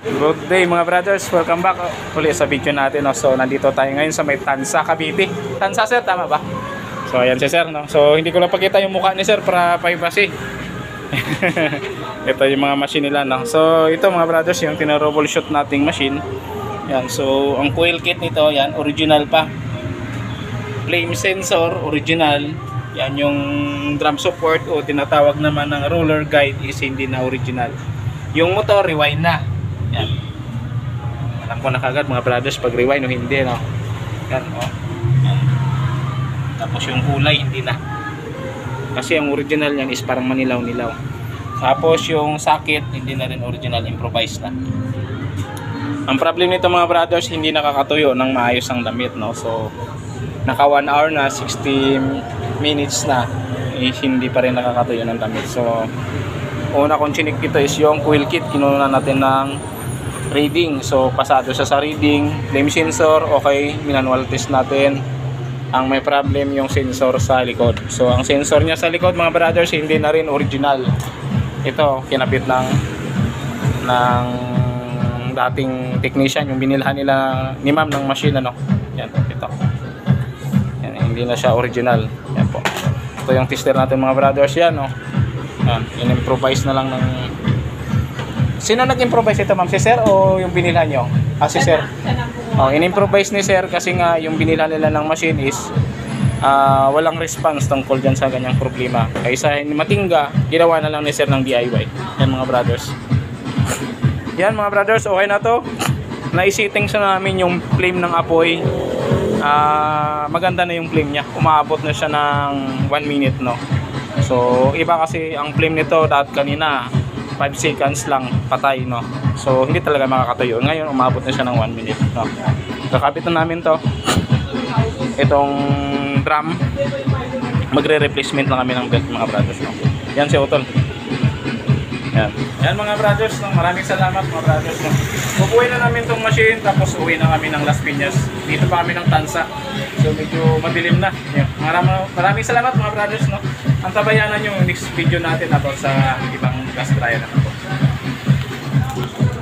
Good day mga brothers, welcome back ulit sa video natin, no? So nandito tayo ngayon sa may Tansa, Cavite. Tansa sir, tama ba? So ayan si sir, no? So hindi ko lang pakita yung mukha ni sir para privacy. Ito yung mga machine nila, no? So ito mga brothers, yung tina-troubleshoot nating machine. Yan, so ang coil kit nito, yan, original pa. Flame sensor, original. Yan yung drum support o tinatawag naman ng roller guide is hindi na original. Yung motor, rewind na. Yan. Alam ko na kagad mga brothers pag rewind o hindi, no? Yan, oh. Yan. Tapos yung kulay, hindi na. Kasi ang original yan is parang manilaw-nilaw. Tapos yung socket, hindi na rin original, improvised na. Ang problem nito mga brothers, hindi nakakatuyo ng maayos ang damit, no? So, naka 1 hour na, 60 minutes na, eh, hindi pa rin nakakatuyo ng damit. So, una kong chinik ito is yung coil kit. Kinuha natin ng reading. So, pasado siya sa reading. Flame sensor, okay. Minanual test natin. Ang may problem yung sensor sa likod. So, ang sensor niya sa likod mga brothers, hindi na rin original. Ito, kinapit ng dating technician, yung binilhan nila ni ma'am ng machine, ano. Yan, ito. Yan, hindi na siya original. Yan po. Ito yung tester natin mga brothers, yan, no. Yan, in-improvise na lang ng... Sino nag-improvise ito, ma'am? Si sir o yung binilhan nyo? Ah, si sir. Oh, in-improvise ni sir kasi nga yung binilhan nila ng machine is walang response tungkol dyan sa ganyang problema. Kaysa matingga, ginawa na lang ni sir ng DIY. Yan mga brothers. Yan mga brothers, okay na to. Naisiting sa namin yung flame ng apoy. Maganda na yung flame niya. Umaabot na siya ng 1 minute, no. So, iba kasi ang flame nito dahil kanina 5 seconds lang patay, no. So, hindi talaga makakatuyo. Ngayon, umabot na siya ng 1 minute, no. Kakabit na namin to. Itong drum. Magre-replacement lang kami ng belt mga brothers, no. Yan si Utol. Yan. Yan mga brothers, no. Maraming salamat mga brothers, no. Pupuwi na namin tong machine tapos uwi na kami ng Las Piñas. Dito pa kami ng Tansa. So medyo madilim na. Yan. Maraming salamat mga brothers, no. Antabayanan yung next video natin about sa ibang gas dryer.